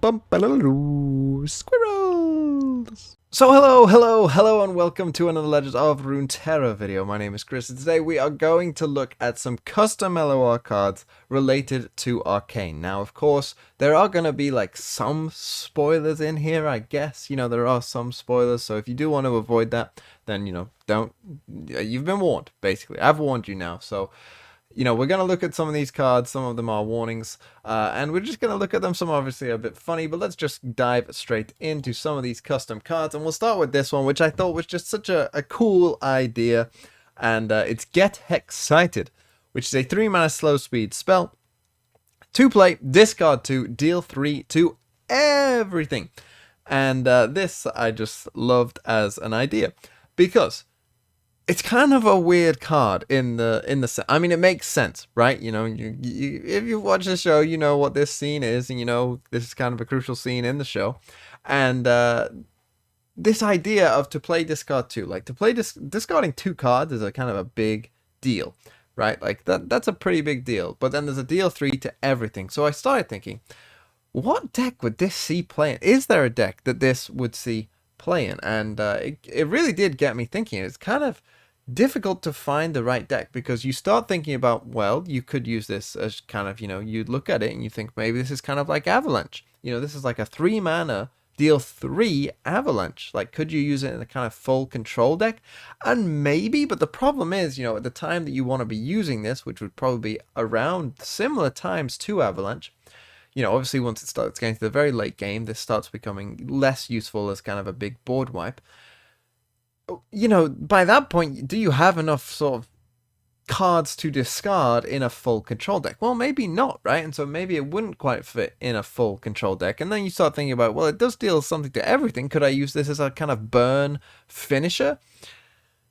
Squirrels! So hello, and welcome to another Legends of Runeterra video. My name is Chris, and today we are going to look at some custom LoR cards related to Arcane. Now, of course, there are going to be like some spoilers in here, I guess. There are some spoilers, so if you do want to avoid that, then, don't. You've been warned, basically. I've warned you now, so we're going to look at some of these cards. Some of them are warnings, and we're just going to look at them. Some obviously are a bit funny, but let's just dive straight into some of these custom cards. And we'll start with this one, which I thought was just such a cool idea. And it's Get Hexcited, which is a 3-mana slow speed spell. 2 play, discard 2, deal 3 to everything. And this I just loved as an idea, because it's kind of a weird card in the I mean, it makes sense, right? If you watch the show, you know what this scene is, and this is kind of a crucial scene in the show. And this idea of to play discard 2, like to play discarding 2 cards is a kind of a big deal, right? Like that's a pretty big deal. But then there's a deal 3 to everything. So I started thinking, what deck would this see playing? Is there a deck that this would see playing? And it really did get me thinking. It's kind of difficult to find the right deck, because you start thinking about, well, you could use this as kind of, you'd look at it and you think maybe this is kind of like Avalanche. This is like a 3-mana deal 3 Avalanche. Like, could you use it in a kind of full control deck? And maybe, but the problem is, at the time that you want to be using this, which would probably be around similar times to Avalanche, obviously once it starts getting to the very late game, this starts becoming less useful as kind of a big board wipe. By that point, do you have enough sort of cards to discard in a full control deck? Well, maybe not, right? And so maybe it wouldn't quite fit in a full control deck. And then you start thinking about, well, it does deal something to everything. Could I use this as a kind of burn finisher?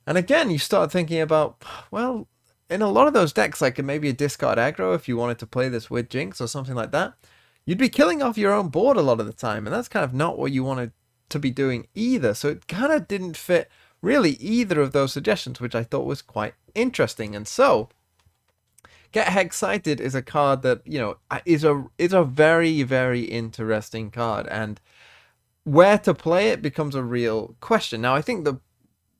And again, you start thinking about, well, in a lot of those decks, like maybe a discard aggro, if you wanted to play this with Jinx or something like that, you'd be killing off your own board a lot of the time. And that's kind of not what you wanted to be doing either. So it kind of didn't fit really either of those suggestions, which I thought was quite interesting. And so Get Hexcited is a card that is a very, very interesting card, and where to play it becomes a real question. Now, I think the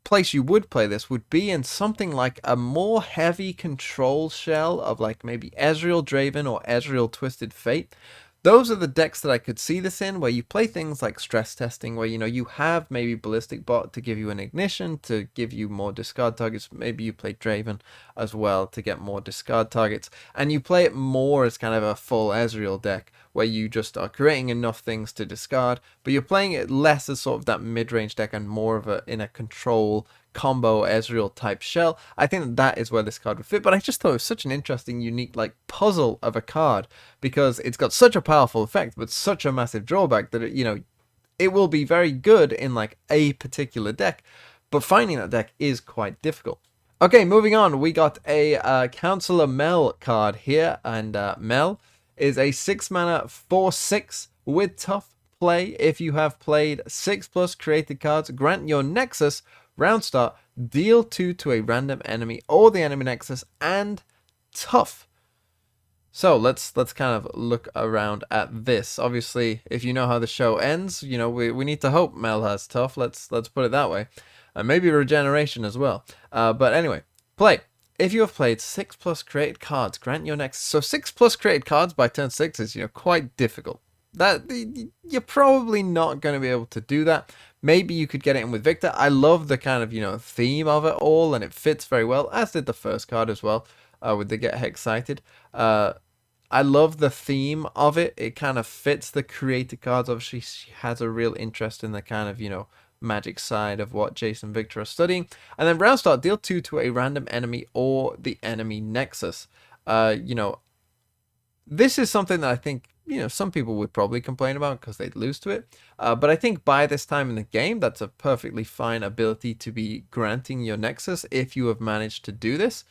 place you would play this would be in something like a more heavy control shell of like maybe Ezreal Draven or Ezreal Twisted Fate. Those are the decks that I could see this in, where you play things like stress testing, where you have maybe Ballistic Bot to give you an ignition, to give you more discard targets. Maybe you play Draven as well to get more discard targets, and you play it more as kind of a full Ezreal deck, where you just are creating enough things to discard, but you're playing it less as sort of that mid-range deck and more of in a control combo Ezreal type shell. I think that is where this card would fit, but I just thought it was such an interesting, unique like puzzle of a card, because it's got such a powerful effect but such a massive drawback that it will be very good in like a particular deck, but finding that deck is quite difficult. Okay, moving on, we got a Counselor Mel card here, and Mel is a 6-mana 4/6 with tough play. If you have played 6+ created cards, grant your Nexus round start, deal 2 to a random enemy or the enemy Nexus, and tough. So let's kind of look around at this. Obviously, if you know how the show ends, we need to hope Mel has tough. Let's put it that way. And maybe regeneration as well. But anyway, play. If you have played 6+ created cards, grant your Nexus. So 6+ created cards by turn 6 is quite difficult. That you're probably not going to be able to do that. Maybe you could get it in with Victor. I love the kind of theme of it all, and it fits very well, as did the first card as well, with the Get Hexcited. I love the theme of it. It kind of fits the created cards. Obviously, she has a real interest in the kind of magic side of what Jace and Victor are studying. And then round start, deal 2 to a random enemy or the enemy Nexus. This is something that I think some people would probably complain about because they'd lose to it. But I think by this time in the game, that's a perfectly fine ability to be granting your Nexus if you have managed to do this.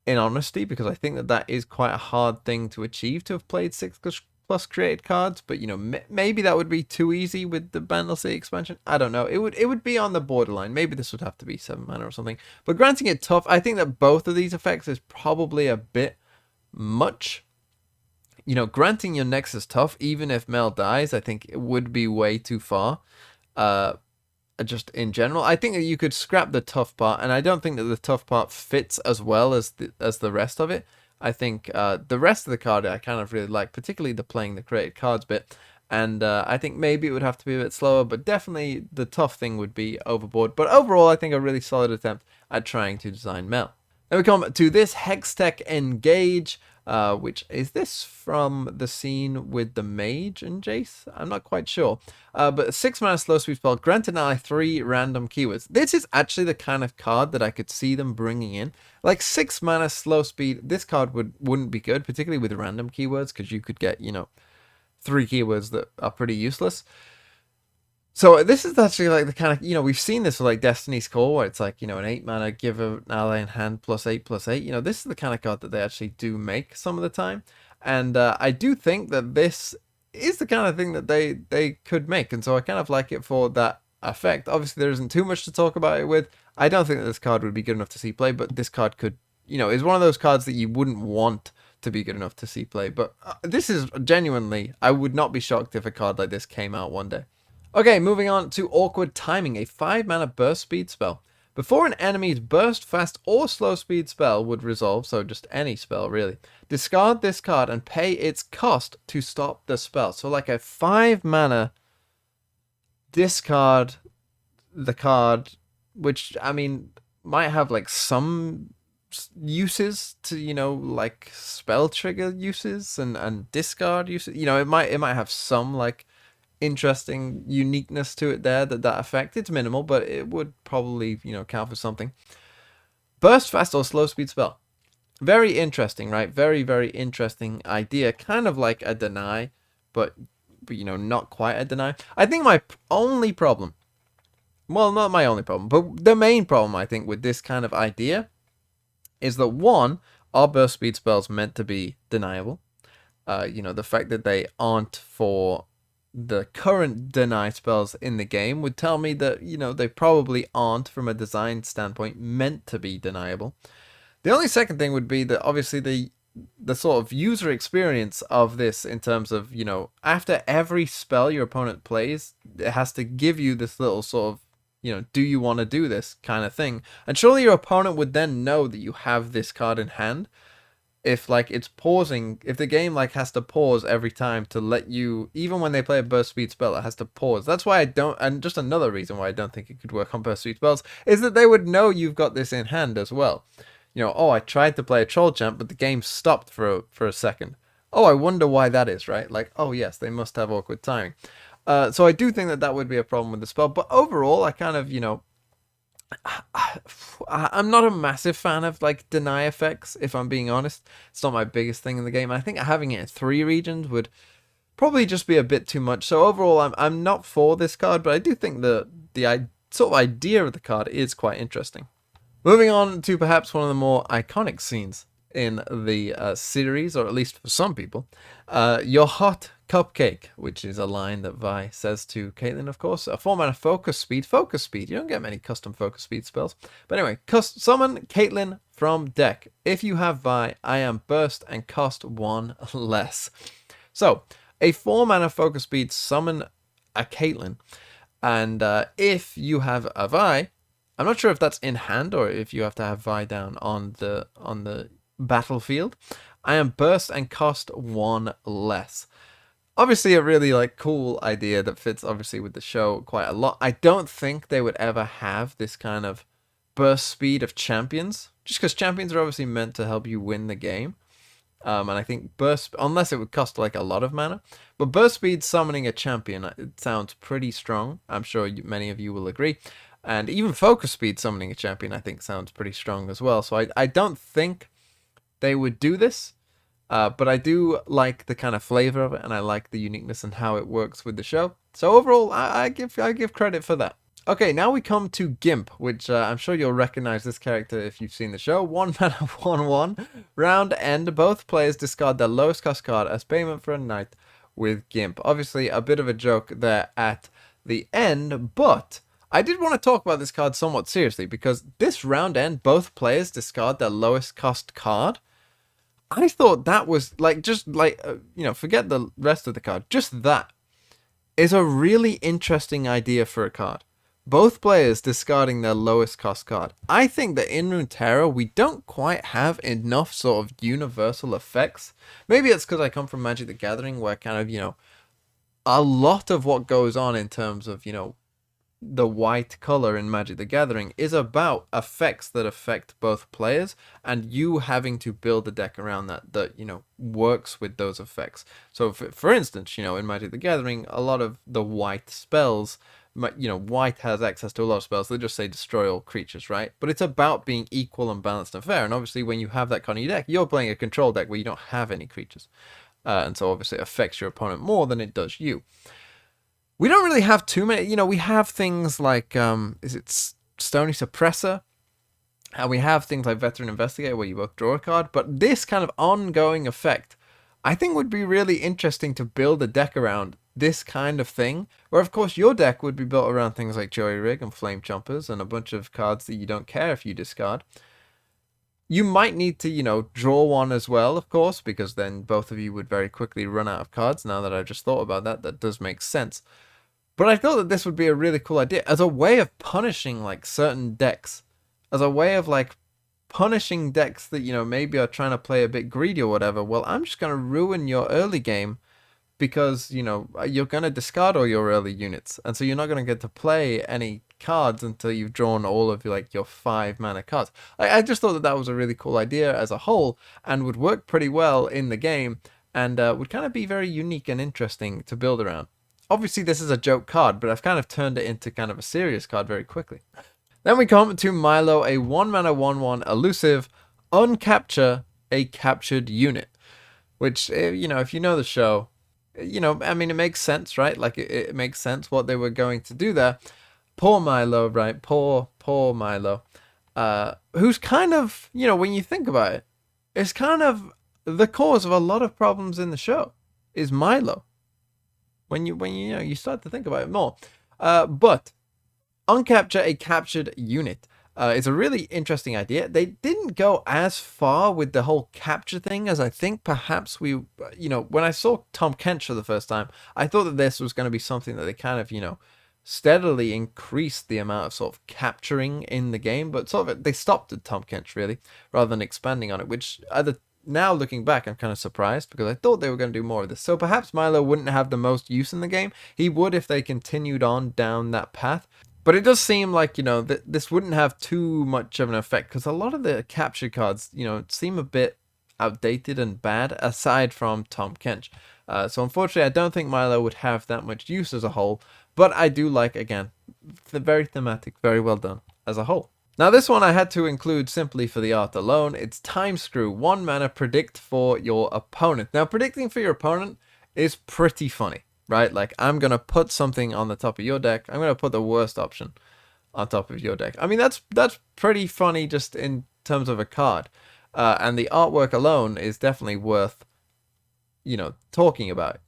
In honesty, because I think that is quite a hard thing to achieve, to have played 6+ created cards. But maybe that would be too easy with the Bandle City expansion. I don't know. It would be on the borderline. Maybe this would have to be 7 mana or something. But granting it tough, I think that both of these effects is probably a bit much. You know, granting your Nexus tough, even if Mel dies, I think it would be way too far. Just in general, I think that you could scrap the tough part, and I don't think that the tough part fits as well as the rest of it. I think the rest of the card I kind of really like, particularly the playing the created cards bit. And I think maybe it would have to be a bit slower, but definitely the tough thing would be overboard. But overall, I think a really solid attempt at trying to design Mel. Then we come to this Hextech Engage, which is this from the scene with the Mage and Jace? I'm not quite sure. But a 6 mana slow speed spell, grant an ally 3 random keywords. This is actually the kind of card that I could see them bringing in. Like 6 mana slow speed, this card wouldn't be good, particularly with random keywords, because you could get, you know, 3 keywords that are pretty useless. So this is actually like the kind of, you know, we've seen this with like Destiny's Call, where it's like, you know, an 8 mana, give an ally in hand +8/+8. You know, this is the kind of card that they actually do make some of the time. And I do think that this is the kind of thing that they could make. And so I kind of like it for that effect. Obviously, there isn't too much to talk about it with. I don't think that this card would be good enough to see play, but this card could, you know, is one of those cards that you wouldn't want to be good enough to see play. But this is genuinely, I would not be shocked if a card like this came out one day. Okay, moving on to Awkward Timing, a 5 mana burst speed spell. Before an enemy's burst, fast, or slow speed spell would resolve, so just any spell really, discard this card and pay its cost to stop the spell. So like a 5 mana, discard the card, which, I mean, might have like some uses to, you know, like spell trigger uses and discard uses. You know, it might have some like interesting uniqueness to it there, that effect. It's minimal, but it would probably, you know, count for something. Burst, fast, or slow speed spell. Very interesting, right? Very, very interesting idea. Kind of like a deny, but you know, not quite a deny. I think my only problem, well, not my only problem, but the main problem I think with this kind of idea is that, one, are burst speed spells meant to be deniable? You know, the fact that they aren't for the current deny spells in the game would tell me that, you know, they probably aren't, from a design standpoint, meant to be deniable. The only second thing would be that obviously the sort of user experience of this, in terms of, you know, after every spell your opponent plays, it has to give you this little sort of, you know, do you want to do this kind of thing. And surely your opponent would then know that you have this card in hand. If like it's pausing, if the game like has to pause every time to let you, even when they play a burst speed spell, it has to pause. That's why I don't, and just another reason why I don't think it could work on burst speed spells is that they would know you've got this in hand as well. You know, oh, I tried to play a troll champ, but the game stopped for a second. Oh, I wonder why that is, right? Like, oh yes, they must have awkward timing. So I do think that would be a problem with the spell, but overall, I kind of, you know, I'm not a massive fan of like deny effects, if I'm being honest. It's not my biggest thing in the game. I think having it in 3 regions would probably just be a bit too much. So overall, I'm not for this card, but I do think the sort of idea of the card is quite interesting. Moving on to perhaps one of the more iconic scenes in the series, or at least for some people, your Hot Cupcake, which is a line that Vi says to Caitlyn, of course. A 4 mana focus speed. Focus speed. You don't get many custom focus speed spells. But anyway, summon Caitlyn from deck. If you have Vi, I am burst and cost 1 less. So, a 4 mana focus speed, summon a Caitlyn. And if you have a Vi, I'm not sure if that's in hand or if you have to have Vi down on the battlefield. I am burst and cost 1 less. Obviously a really like cool idea that fits obviously with the show quite a lot. I don't think they would ever have this kind of burst speed of champions, just because champions are obviously meant to help you win the game. And I think burst, unless it would cost like a lot of mana, but burst speed summoning a champion, it sounds pretty strong. I'm sure many of you will agree. And even focus speed summoning a champion, I think, sounds pretty strong as well. So I don't think they would do this. But I do like the kind of flavor of it, and I like the uniqueness and how it works with the show. So overall, I give credit for that. Okay, now we come to Gimp, which I'm sure you'll recognize this character if you've seen the show. 1 mana, 1/1. Round end, both players discard their lowest cost card as payment for a night with Gimp. Obviously, a bit of a joke there at the end, but I did want to talk about this card somewhat seriously, because this round end, both players discard their lowest cost card. I thought that was like, just like, forget the rest of the card. Just that is a really interesting idea for a card. Both players discarding their lowest cost card. I think that in Runeterra, we don't quite have enough sort of universal effects. Maybe it's because I come from Magic the Gathering, where kind of, a lot of what goes on in terms of, the white color in Magic the Gathering is about effects that affect both players, and you having to build a deck around that works with those effects. So for instance, in Magic the Gathering, a lot of the white spells, white has access to a lot of spells that just say destroy all creatures, right? But it's about being equal and balanced and fair. And obviously when you have that kind of deck, you're playing a control deck where you don't have any creatures, and so obviously it affects your opponent more than it does you. We don't really have too many, we have things like, is it Stony Suppressor? And we have things like Veteran Investigator, where you both draw a card. But this kind of ongoing effect, I think, would be really interesting to build a deck around this kind of thing. Where, of course, your deck would be built around things like Jury Rig and Flame Chompers and a bunch of cards that you don't care if you discard. You might need to, draw one as well, of course, because then both of you would very quickly run out of cards. Now that I've just thought about that, that does make sense. But I thought that this would be a really cool idea as a way of punishing like certain decks, as a way of like punishing decks that, maybe are trying to play a bit greedy or whatever. Well, I'm just going to ruin your early game because, you're going to discard all your early units. And so you're not going to get to play any cards until you've drawn all of your 5 mana cards. I just thought that that was a really cool idea as a whole and would work pretty well in the game, and would kind of be very unique and interesting to build around. Obviously, this is a joke card, but I've kind of turned it into kind of a serious card very quickly. Then we come to Milo, a 1-mana 1/1 elusive, uncapture a captured unit. Which, if you know the show, it makes sense, right? Like, it makes sense what they were going to do there. Poor Milo, right? Poor Milo. Who's kind of, when you think about it, is kind of the cause of a lot of problems in the show, is Milo. When you start to think about it more. But uncapture a captured unit is a really interesting idea. They didn't go as far with the whole capture thing as I think perhaps when I saw Tom Kench for the first time, I thought that this was going to be something that they kind of, steadily increased the amount of sort of capturing in the game, but sort of they stopped at Tom Kench really, rather than expanding on it, which now looking back, I'm kind of surprised because I thought they were going to do more of this. So perhaps Milo wouldn't have the most use in the game. He would if they continued on down that path. But it does seem like, that this wouldn't have too much of an effect because a lot of the capture cards, seem a bit outdated and bad aside from Tom Kench. So unfortunately, I don't think Milo would have that much use as a whole. But I do like, again, very thematic, very well done as a whole. Now this one I had to include simply for the art alone. It's Time Screw, 1 mana, predict for your opponent. Now predicting for your opponent is pretty funny, right? Like, I'm going to put something on the top of your deck. I'm going to put the worst option on top of your deck. I mean, that's pretty funny just in terms of a card. And the artwork alone is definitely worth, talking about.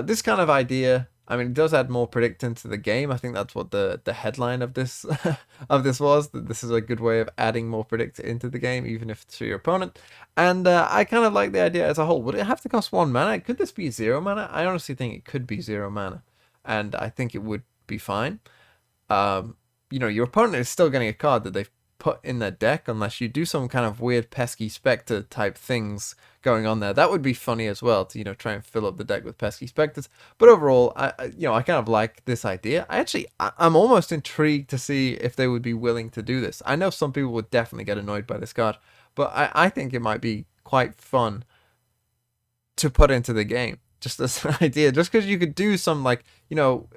This kind of idea, I mean, it does add more predict into the game. I think that's what the headline of this was. That this is a good way of adding more predict into the game, even if it's for your opponent. And I kind of like the idea as a whole. Would it have to cost 1 mana? Could this be 0 mana? I honestly think it could be 0 mana, and I think it would be fine. Your opponent is still getting a card that they've put in their deck, unless you do some kind of weird pesky spectre type things going on there. That would be funny as well to try and fill up the deck with pesky specters. But overall, I kind of like this idea. I'm almost intrigued to see if they would be willing to do this. I know some people would definitely get annoyed by this card, but I think it might be quite fun to put into the game. Just this idea, just because you could do some, like,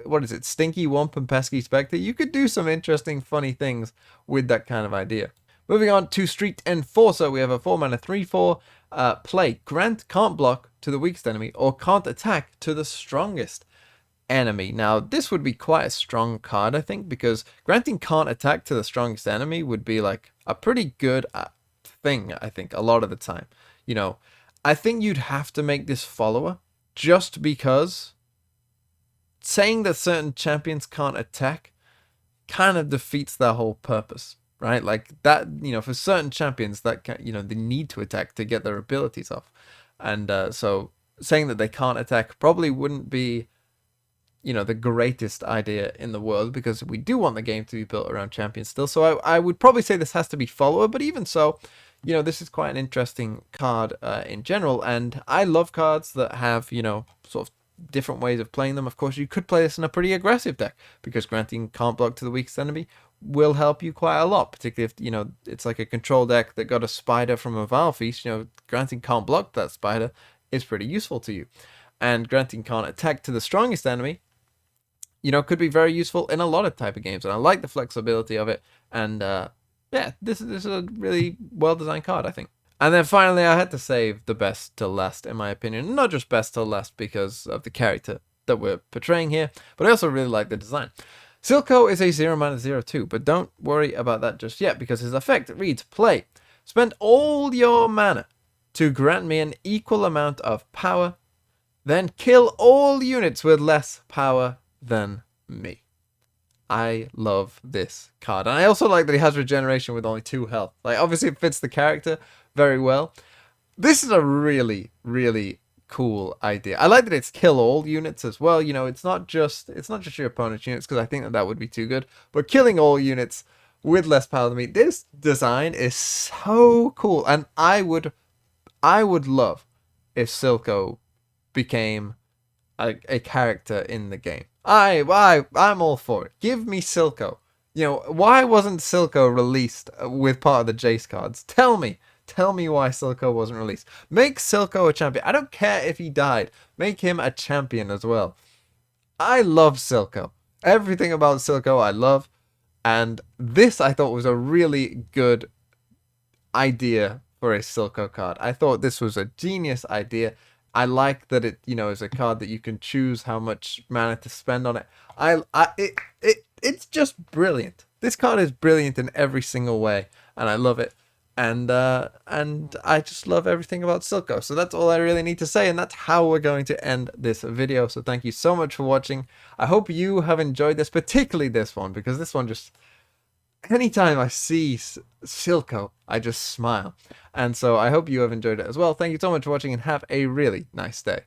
what is it, Stinky Wump and Pesky Spectre, you could do some interesting funny things with that kind of idea. Moving on to Street Enforcer, we have a 4 mana 3/4 play. Grant can't block to the weakest enemy or can't attack to the strongest enemy. Now this would be quite a strong card, I think, because granting can't attack to the strongest enemy would be like a pretty good thing, I think, a lot of the time. I think you'd have to make this follower, just because saying that certain champions can't attack kind of defeats their whole purpose. right? Like that, for certain champions that can, they need to attack to get their abilities off. And so saying that they can't attack probably wouldn't be, the greatest idea in the world, because we do want the game to be built around champions still. So I would probably say this has to be follower, but even so, this is quite an interesting card in general. And I love cards that have, sort of different ways of playing them. Of course, you could play this in a pretty aggressive deck, because granting can't block to the weakest enemy will help you quite a lot, particularly if, it's like a control deck that got a spider from a Vile Feast. Granting can't block that spider is pretty useful to you. And granting can't attack to the strongest enemy, could be very useful in a lot of type of games. And I like the flexibility of it. And yeah, this is a really well-designed card, I think. And then finally, I had to save the best till last, in my opinion. Not just best till last because of the character that we're portraying here, but I also really like the design. Silco is a 0-0/2, but don't worry about that just yet, because his effect reads: play. Spend all your mana to grant me an equal amount of power, then kill all units with less power than me. I love this card. And I also like that he has regeneration with only 2 health. Like, obviously it fits the character very well. This is a really, really cool idea. I like that it's kill all units as well. It's not just your opponent's units, because I think that would be too good. But killing all units with less power than me. This design is so cool. And I would love if Silco became a character in the game. I'm all for it. Give me Silco. Why wasn't Silco released with part of the Jace cards? Tell me why Silco wasn't released. Make Silco a champion. I don't care if he died. Make him a champion as well. I love Silco. Everything about Silco I love. And this I thought was a really good idea for a Silco card. I thought this was a genius idea. I like that it, is a card that you can choose how much mana to spend on it. It's just brilliant. This card is brilliant in every single way, and I love it. And I just love everything about Silco. So that's all I really need to say, and that's how we're going to end this video. So thank you so much for watching. I hope you have enjoyed this, particularly this one, because this one just... anytime I see Silco, I just smile. And so I hope you have enjoyed it as well. Thank you so much for watching, and have a really nice day.